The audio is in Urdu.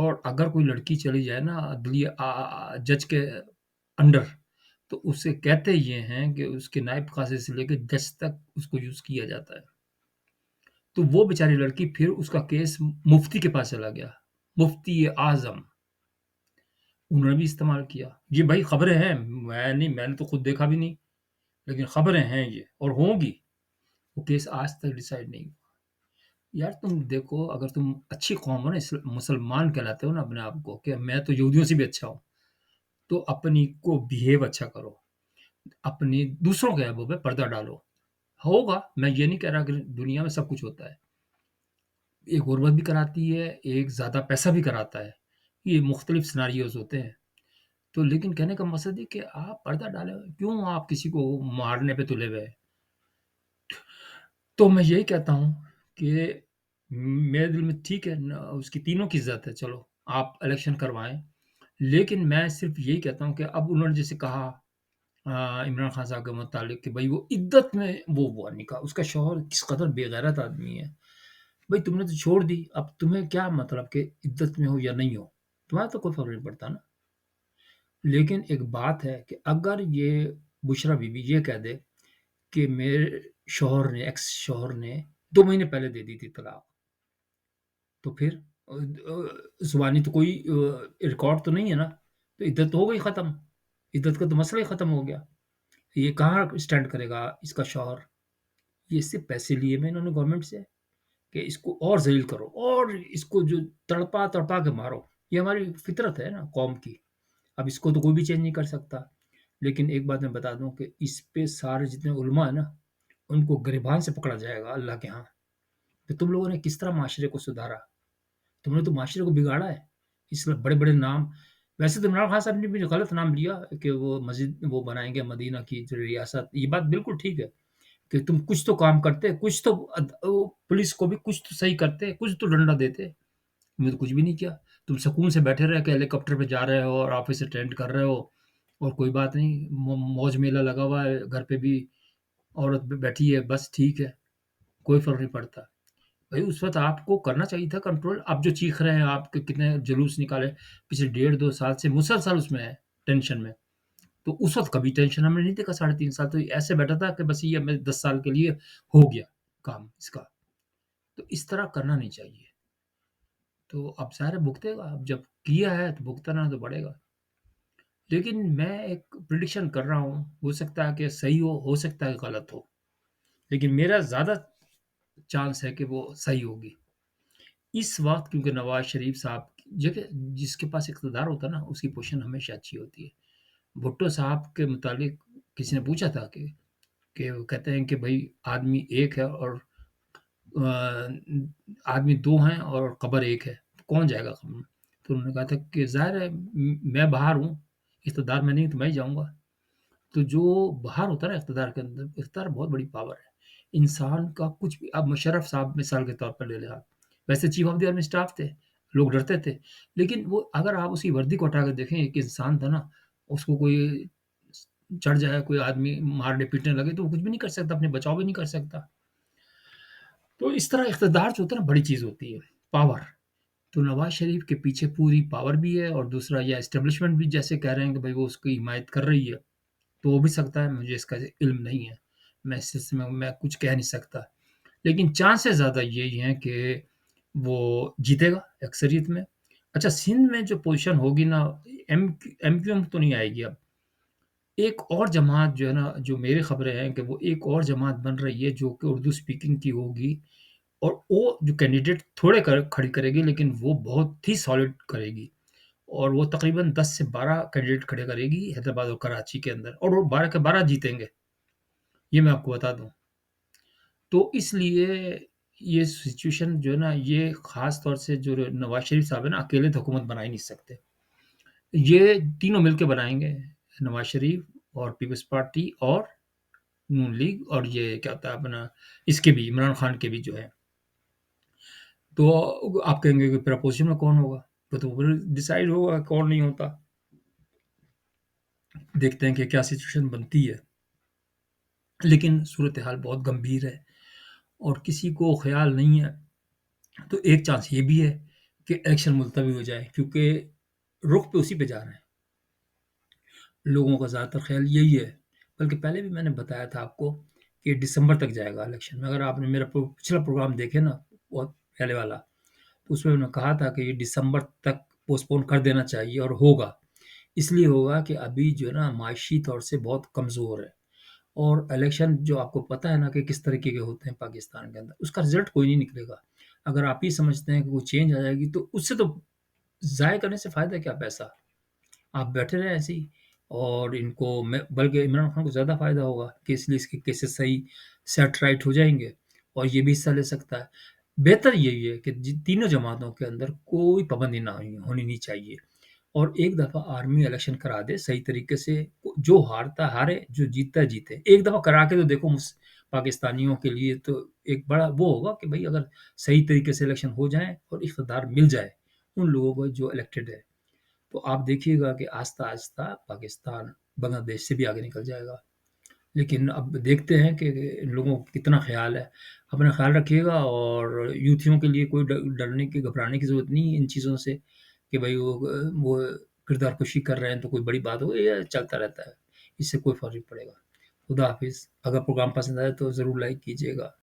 اور اگر کوئی لڑکی چلی جائے نا عدلیہ جج کے انڈر، تو اسے کہتے یہ ہیں کہ اس کے نائب قاضی سے لے کے جج تک اس کو یوز کیا جاتا ہے۔ تو وہ بیچاری لڑکی پھر اس کا کیس مفتی کے پاس چلا گیا، مفتی اعظم، انہوں نے بھی استعمال کیا۔ یہ بھائی خبریں ہیں، میں نے تو خود دیکھا بھی نہیں، لیکن خبریں ہیں یہ اور ہوں گی۔ وہ کیس آج تک ڈیسائیڈ نہیں ہوا۔ یار تم دیکھو، اگر تم اچھی قوم ہو نا، مسلمان کہلاتے ہو نا اپنے آپ کو، کہ میں تو یہودیوں سے بھی اچھا ہوں، تو اپنی کو بیہیو اچھا کرو، اپنی دوسروں کے عیبوں پہ پردہ ڈالو۔ ہوگا، میں یہ نہیں کہہ رہا کہ دنیا میں سب کچھ ہوتا ہے، ایک غربت بھی کراتی ہے، ایک زیادہ پیسہ بھی کراتا ہے، یہ مختلف سیناریوز ہوتے ہیں۔ تو لیکن کہنے کا مقصد ہے کہ آپ پردہ ڈالیں، کیوں آپ کسی کو مارنے پہ تلے ہوئے ہیں؟ تو میں یہی کہتا ہوں کہ میرے دل میں ٹھیک ہے، اس کی تینوں کی عزت ہے، چلو آپ الیکشن کروائیں، لیکن میں صرف یہی کہتا ہوں کہ اب انہوں نے جیسے کہا عمران خان صاحب کے متعلق کہ بھائی وہ عدت میں وہ ہوا نکاح، اس کا شوہر کس قدر بے غیرت آدمی ہے۔ بھائی تم نے تو چھوڑ دی، اب تمہیں کیا مطلب کہ عدت میں ہو یا نہیں ہو، تمہارا تو کوئی فرق نہیں پڑتا نا۔ لیکن ایک بات ہے کہ اگر یہ بشرا بی بی یہ کہہ دے کہ میرے شوہر نے، ایکس شوہر نے 2 مہینے پہلے دے دی تھی طلاق، تو پھر زبانی تو کوئی ریکارڈ تو نہیں ہے نا، تو عدت تو ہو گئی ختم، عدت کا تو مسئلہ ہی ختم ہو گیا۔ یہ کہاں اسٹینڈ کرے گا اس کا شوہر؟ یہ صرف پیسے لیے میں انہوں نے گورنمنٹ سے کہ اس کو اور ذلیل کرو اور اس کو جو تڑپا تڑپا کے مارو، یہ ہماری فطرت ہے نا قوم کی، اب اس کو تو کوئی بھی چینج نہیں کر سکتا۔ لیکن ایک بات میں بتا دوں کہ اس پہ سارے جتنے علماء ہیں نا، ان کو گریبان سے پکڑا جائے گا اللہ کے ہاں، کہ تم لوگوں نے کس طرح معاشرے کو سدھارا، تم نے تو معاشرے کو بگاڑا ہے۔ اس میں بڑے بڑے نام، ویسے تو عمران خان صاحب نے بھی غلط نام لیا کہ وہ مسجد وہ بنائیں گے مدینہ کی جو ریاست، یہ بات بالکل ٹھیک ہے کہ تم کچھ تو کام کرتے، کچھ تو پولیس کو بھی کچھ تو صحیح کرتے، کچھ تو ڈنڈا دیتے، تم نے تو کچھ بھی نہیں کیا۔ تم سکون سے بیٹھے رہے کہ ہیلی کاپٹر پہ جا رہے ہو اور آفس اٹینڈ کر رہے ہو اور کوئی بات نہیں، موج میلہ لگا ہوا ہے گھر پہ بھی، عورت بیٹھی ہے، بس ٹھیک ہے، کوئی فرق نہیں پڑتا۔ بھائی اس وقت آپ کو کرنا چاہیے تھا کنٹرول، آپ جو چیخ رہے ہیں، آپ کے کتنے جلوس نکالے پچھلے 1.5-2 سال سے مسلسل اس میں ہے ٹینشن میں، تو اس وقت کبھی ٹینشن ہم نے نہیں دیکھا 3.5 سال، تو ایسے بیٹھا تھا کہ بس یہ ہمیں 10 سال کے لیے ہو گیا کام اس کا، تو اس طرح کرنا نہیں چاہیے۔ تو اب ظاہر ہے بھگتے گا، اب جب کیا ہے تو بھگتنا تو پڑے گا۔ لیکن میں ایک پریڈکشن کر رہا ہوں، ہو سکتا ہے کہ صحیح ہو سکتا ہے کہ غلط ہو، لیکن میرا زیادہ چانس ہے کہ وہ صحیح ہوگی اس وقت، کیونکہ نواز شریف صاحب جگہ جس کے پاس اقتدار ہوتا ہے نا، اس کی پوزیشن ہمیشہ اچھی ہوتی ہے۔ بھٹو صاحب کے متعلق کسی نے پوچھا تھا کہ وہ کہتے ہیں کہ بھائی آدمی ایک ہے اور آدمی 2 ہیں اور قبر ایک ہے، تو کون جائے گا قبر میں؟ تو انہوں نے کہا تھا کہ ظاہر ہے میں باہر ہوں، اقتدار میں نہیں تو میں ہی جاؤں گا۔ تو جو باہر ہوتا ہے نا اقتدار کے اندر، اقتدار بہت بڑی پاور ہے انسان کا، کچھ بھی۔ اب مشرف صاحب مثال کے طور پر لے لیں آپ، ویسے chief of the army staff تھے، لوگ ڈرتے تھے، لیکن وہ اگر آپ اس کی وردی کو ہٹا کے دیکھیں، ایک انسان تھا نا، اس کو کوئی چڑھ جائے، کوئی آدمی مارنے پیٹنے لگے تو وہ کچھ بھی نہیں کر سکتا، اپنے بچاؤ بھی نہیں کر سکتا۔ تو اس طرح اقتدار جو ہوتا ہے نا بڑی چیز ہوتی ہے، پاور۔ تو نواز شریف کے پیچھے پوری پاور بھی ہے، اور دوسرا یہ اسٹیبلشمنٹ بھی جیسے کہہ رہے ہیں کہ بھائی وہ اس کی حمایت کر رہی ہے، تو ہو بھی سکتا ہے، مجھے اس کا علم نہیں ہے، میں اس سلسلے میں کچھ کہہ نہیں سکتا، لیکن چانسز زیادہ یہی ہیں کہ وہ جیتے گا اکثریت میں۔ اچھا سندھ میں جو پوزیشن ہوگی نا، ایم کیو ایم تو نہیں آئے گی اب، ایک اور جماعت جو ہے نا، جو میری خبریں ہیں کہ وہ ایک اور جماعت بن رہی ہے جو کہ اردو اسپیکنگ کی ہوگی، اور وہ جو کینڈیڈیٹ تھوڑے کھڑی کرے گی، لیکن وہ بہت ہی سالڈ کرے گی، اور وہ تقریباً 10 سے 12 کینڈیڈیٹ کھڑے کرے گی حیدرآباد اور کراچی کے اندر، اور وہ 12 کے 12 جیتیں گے، یہ میں آپ کو بتا دوں۔ تو اس لیے یہ سچویشن جو ہے نا، یہ خاص طور سے جو نواز شریف صاحب ہے نا، اکیلے تو حکومت بنا ہی نہیں سکتے، یہ تینوں مل کے بنائیں گے، نواز شریف اور پیپلز پارٹی اور نون لیگ، اور یہ کیا ہوتا ہے اپنا اس کے بھی عمران خان کے بھی جو ہے۔ تو آپ کہیں گے کہ پھر اپوزیشن میں کون ہوگا، تو پھر ڈیسائیڈ ہوگا کون نہیں ہوتا، دیکھتے ہیں کہ کیا سچویشن بنتی ہے۔ لیکن صورتحال بہت گمبھیر ہے، اور کسی کو خیال نہیں ہے، تو ایک چانس یہ بھی ہے کہ الیکشن ملتوی ہو جائے، کیونکہ رخ پہ اسی پہ جا رہے ہیں۔ لوگوں کا زیادہ تر خیال یہی ہے، بلکہ پہلے بھی میں نے بتایا تھا آپ کو کہ دسمبر تک جائے گا الیکشن میں۔ اگر آپ نے میرا پچھلا پروگرام دیکھے نا، بہت پہلے والا، تو اس میں نے کہا تھا کہ یہ دسمبر تک پوسٹ پون کر دینا چاہیے، اور ہوگا۔ اس لیے ہوگا کہ ابھی جو ہے نا معاشی طور سے بہت کمزور ہے، اور الیکشن جو آپ کو پتہ ہے نا کہ کس طریقے کے ہوتے ہیں پاکستان کے اندر، اس کا رزلٹ کوئی نہیں نکلے گا۔ اگر آپ یہ سمجھتے ہیں کہ وہ چینج آ جائے گی، تو اس سے تو ضائع کرنے سے فائدہ کیا پیسہ؟ آپ بیٹھے رہیں ایسے ہی، اور ان کو بلکہ عمران خان کو زیادہ فائدہ ہوگا کہ اس لیے اس کے کیسز صحیح سیٹ رائٹ ہو جائیں گے، اور یہ بھی حصہ لے سکتا ہے۔ بہتر یہی ہے کہ تینوں جماعتوں کے اندر کوئی پابندی نہ ہونی نہیں چاہیے، اور ایک دفعہ آرمی الیکشن کرا دے صحیح طریقے سے۔ جو ہارتا ہارے، جو جیتتا جیتے، ایک دفعہ کرا کے تو دیکھو۔ پاکستانیوں کے لیے تو ایک بڑا وہ ہوگا کہ بھائی اگر صحیح طریقے سے الیکشن ہو جائیں اور اقتدار مل جائے ان لوگوں کو جو الیکٹڈ ہے، تو آپ دیکھیے گا کہ آہستہ آہستہ پاکستان بنگلہ دیش سے بھی آگے نکل جائے گا۔ لیکن اب دیکھتے ہیں کہ ان لوگوں کو کتنا خیال ہے۔ اپنا خیال رکھیے گا، اور یوتھیوں کے لیے کوئی ڈرنے کی گھبرانے کی ضرورت نہیں ہے ان چیزوں سے، کہ بھائی وہ کردار کشی کر رہے ہیں تو کوئی بڑی بات ہو، یہ چلتا رہتا ہے، اس سے کوئی فرق نہیں پڑے گا۔ خدا حافظ۔ اگر پروگرام پسند آئے تو ضرور لائک کیجیے گا۔